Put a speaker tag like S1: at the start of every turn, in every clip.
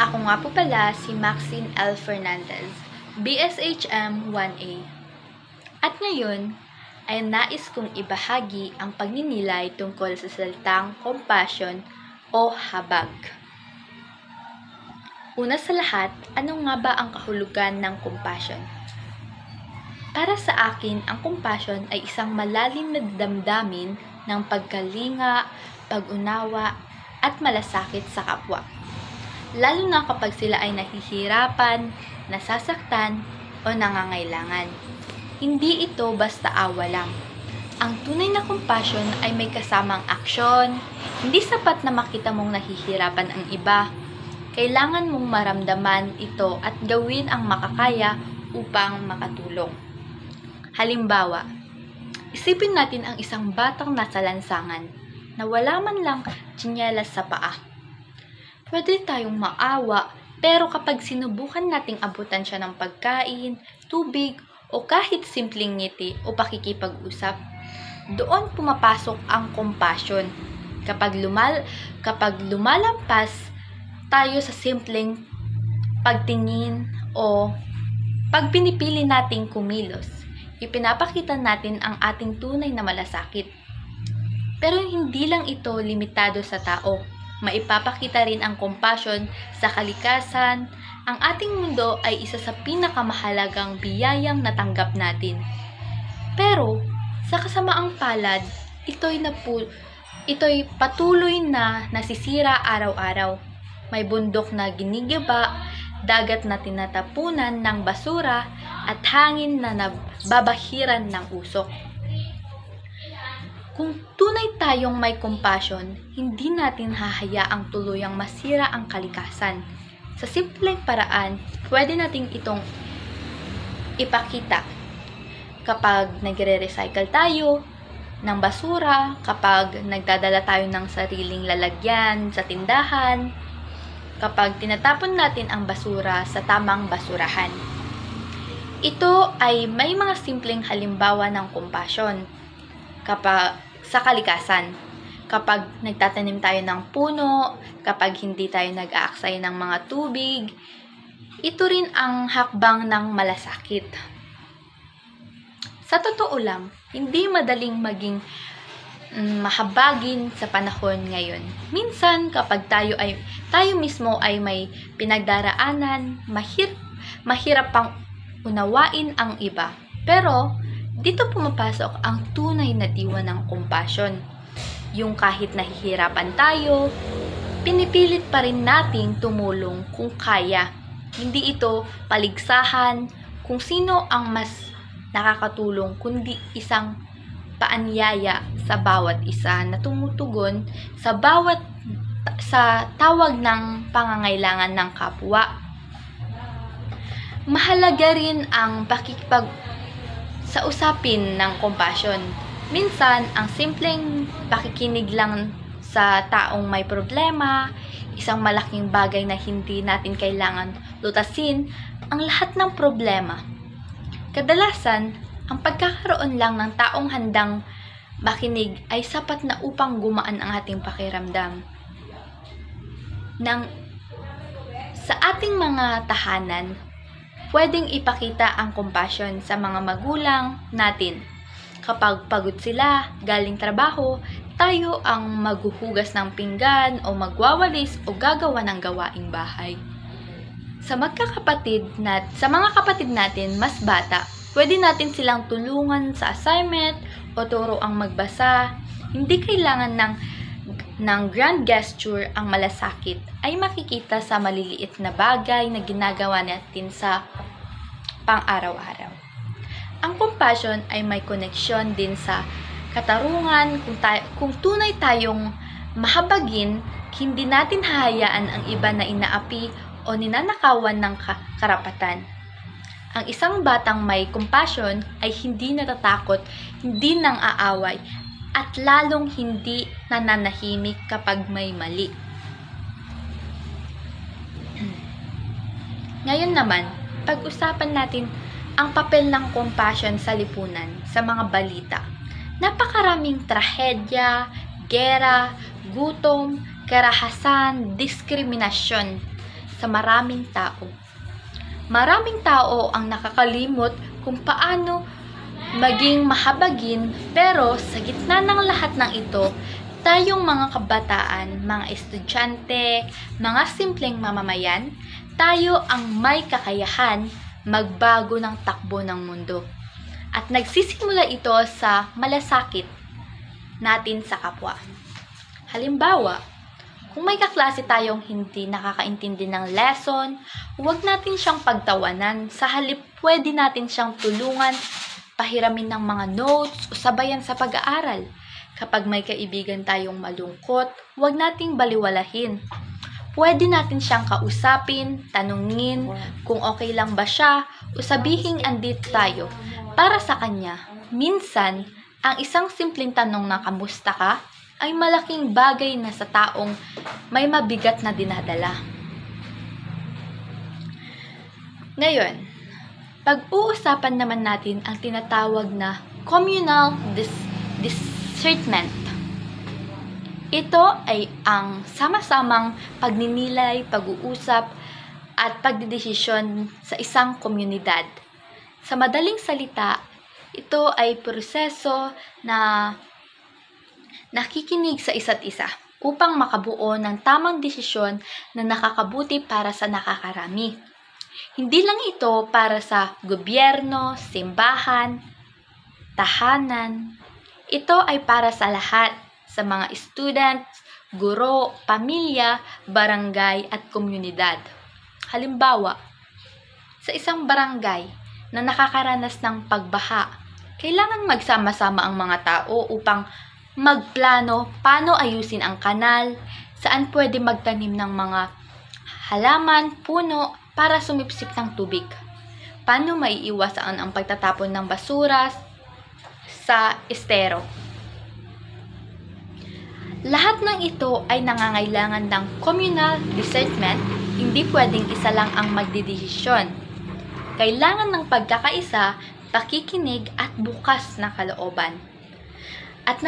S1: Ako nga po pala si Maxine L. Fernandez, BSHM 1A. At ngayon ay nais kong ibahagi ang pagninilay tungkol sa salitang compassion o habag. Una sa lahat, ano nga ba ang kahulugan ng compassion? Para sa akin, ang compassion ay isang malalim na damdamin ng pagkalinga, pag-unawa, at malasakit sa kapwa. Lalo na kapag sila ay nahihirapan, nasasaktan, o nangangailangan. Hindi ito basta awa lang. Ang tunay na compassion ay may kasamang aksyon. Hindi sapat na makita mong nahihirapan ang iba. Kailangan mong maramdaman ito at gawin ang makakaya upang makatulong. Halimbawa, isipin natin ang isang batang nasa lansangan na wala man lang tsinelas sa paa. Pwede tayong maawa, pero kapag sinubukan nating abutan siya ng pagkain, tubig, o kahit simpleng ngiti o pakikipag-usap, doon pumapasok ang compassion. Kapag lumalampas tayo sa simpleng pagtingin o pag pinipili nating kumilos, ipinapakita natin ang ating tunay na malasakit. Pero hindi lang ito limitado sa tao. Maipapakita rin ang compassion sa kalikasan. Ang ating mundo ay isa sa pinakamahalagang biyayang natanggap natin. Pero, sa kasamaang palad, ito'y patuloy na nasisira araw-araw. May bundok na ginigiba, dagat na tinatapunan ng basura, at hangin na nababahiran ng usok. Kung tunay tayong may compassion, hindi natin hahayaang tuluyang masira ang kalikasan. Sa simpleng paraan, pwede nating itong ipakita kapag nagre-recycle tayo ng basura, kapag nagdadala tayo ng sariling lalagyan sa tindahan, kapag tinatapon natin ang basura sa tamang basurahan. Ito ay may mga simpleng halimbawa ng compassion. Kapag sa kalikasan, kapag nagtatanim tayo ng puno, kapag hindi tayo nag-aaksay ng mga tubig, ito rin ang hakbang ng malasakit. Sa totoo lang, hindi madaling maging mahabagin sa panahon ngayon. Minsan, kapag tayo mismo ay may pinagdaraanan, mahirap pang unawain ang iba. Pero, dito pumapasok ang tunay na diwa ng compassion. Yung kahit nahihirapan tayo, pinipilit pa rin nating tumulong kung kaya. Hindi ito paligsahan kung sino ang mas nakakatulong, kundi isang paanyaya sa bawat isa na tumutugon sa tawag ng pangangailangan ng kapwa. Mahalaga rin ang sa usapin ng compassion. Minsan, ang simpleng pakikinig lang sa taong may problema, isang malaking bagay na hindi natin kailangan lutasin ang lahat ng problema. Kadalasan, ang pagkakaroon lang ng taong handang makinig ay sapat na upang gumaan ang ating pakiramdam. Sa ating mga tahanan, pwedeng ipakita ang compassion sa mga magulang natin. Kapag pagod sila, galing trabaho, tayo ang maghuhugas ng pinggan o magwawalis o gagawa ng gawaing bahay. Sa mga kapatid natin mas bata, pwede natin silang tulungan sa assignment o turo ang magbasa. Hindi kailangan ng grand gesture. Ang malasakit ay makikita sa maliliit na bagay na ginagawa natin sa pang-araw-araw. Ang compassion ay may koneksyon din sa katarungan. Kung tunay tayong mahabagin, hindi natin hahayaan ang iba na inaapi o ninanakawan ng karapatan. Ang isang batang may compassion ay hindi natatakot, hindi nang aaway, at lalong hindi nananahimik kapag may mali. Ngayon naman, pag-usapan natin ang papel ng compassion sa lipunan, sa mga balita. Napakaraming trahedya, gera, gutom, karahasan, diskriminasyon sa maraming tao. Maraming tao ang nakakalimot kung paano maging mahabagin, pero sa gitna ng lahat ng ito, tayong mga kabataan, mga estudyante, mga simpleng mamamayan, tayo ang may kakayahan magbago ng takbo ng mundo. At nagsisimula ito sa malasakit natin sa kapwa. Halimbawa, kung may kaklase tayong hindi nakakaintindi ng lesson, huwag natin siyang pagtawanan. Sa halip, pwede natin siyang tulungan, pahiramin ng mga notes o sabayan sa pag-aaral. Kapag may kaibigan tayong malungkot, huwag nating baliwalahin. Pwede natin siyang kausapin, tanungin kung okay lang ba siya, o sabihing andito tayo para sa kanya. Minsan, ang isang simpleng tanong na kamusta ka ay malaking bagay na sa taong may mabigat na dinadala. Ngayon, pag-uusapan naman natin ang tinatawag na communal discernment. Ito ay ang sama-samang pagninilay, pag-uusap, at pagdedesisyon sa isang komunidad. Sa madaling salita, ito ay proseso na nakikinig sa isa't isa upang makabuo ng tamang desisyon na nakakabuti para sa nakakarami. Hindi lang ito para sa gobyerno, simbahan, tahanan. Ito ay para sa lahat, sa mga students, guro, pamilya, barangay at komunidad. Halimbawa, sa isang barangay na nakakaranas ng pagbaha, kailangan magsama-sama ang mga tao upang magplano paano ayusin ang kanal, saan pwede magtanim ng mga halaman, puno para sumipsip ng tubig. Paano maiiwasan ang pagtatapon ng basura sa estero. Lahat ng ito ay nangangailangan ng communal discernment. Hindi pwedeng isa lang ang magdedesisyon. Kailangan ng pagkakaisa, pakikinig at bukas na kalooban. At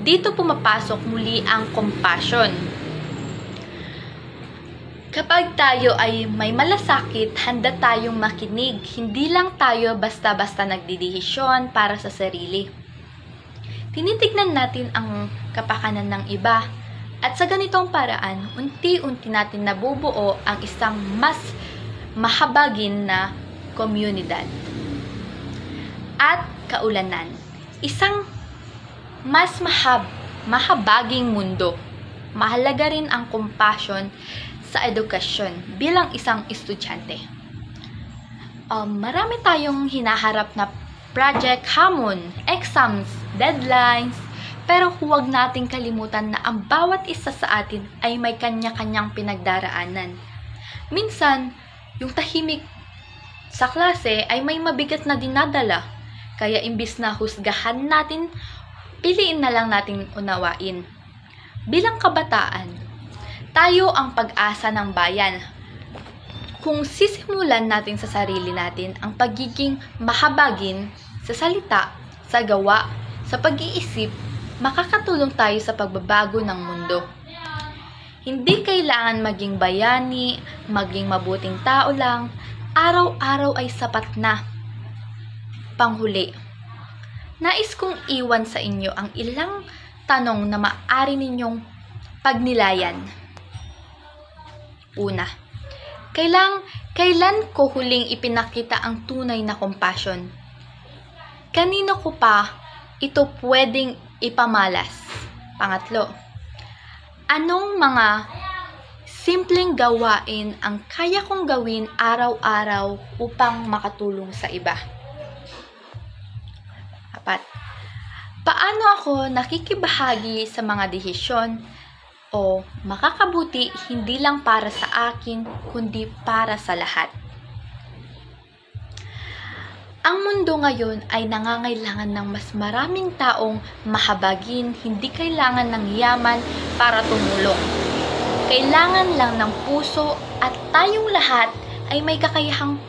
S1: dito pumapasok muli ang compassion. Kapag tayo ay may malasakit, handa tayong makinig. Hindi lang tayo basta-basta nagdedesisyon para sa sarili. Tinitignan natin ang kapakanan ng iba. At sa ganitong paraan, unti-unti natin nabubuo ang isang mas mahabagin na komunidad. At kaulanan, isang mas mahabaging mundo. Mahalaga rin ang compassion sa edukasyon bilang isang estudyante. Marami tayong hinaharap na project, hamon, exams, deadlines, pero huwag nating kalimutan na ang bawat isa sa atin ay may kanya-kanyang pinagdaraanan. Minsan, yung tahimik sa klase ay may mabigat na dinadala, kaya imbis na husgahan natin, piliin na lang natin unawain. Bilang kabataan, tayo ang pag-asa ng bayan. Kung sisimulan natin sa sarili natin ang pagiging mahabagin sa salita, sa gawa, sa pag-iisip, makakatulong tayo sa pagbabago ng mundo. Hindi kailangan maging bayani, maging mabuting tao lang, araw-araw ay sapat na. Panghuli, nais kong iwan sa inyo ang ilang tanong na maaari ninyong pagnilayan. Una, kailan ko huling ipinakita ang tunay na compassion? Kanino ko pa ito pwedeng ipamalas? Pangatlo, anong mga simpleng gawain ang kaya kong gawin araw-araw upang makatulong sa iba? Apat, paano ako nakikibahagi sa mga desisyon o makakabuti hindi lang para sa akin, kundi para sa lahat? Ang mundo ngayon ay nangangailangan ng mas maraming taong mahabagin, hindi kailangan ng yaman para tumulong. Kailangan lang ng puso at tayong lahat ay may kakayahang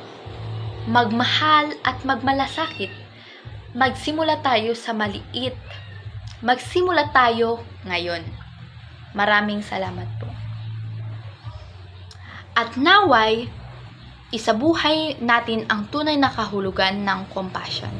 S1: magmahal at magmalasakit. Magsimula tayo sa maliit. Magsimula tayo ngayon. Maraming salamat po. At naway, isabuhay natin ang tunay na kahulugan ng compassion.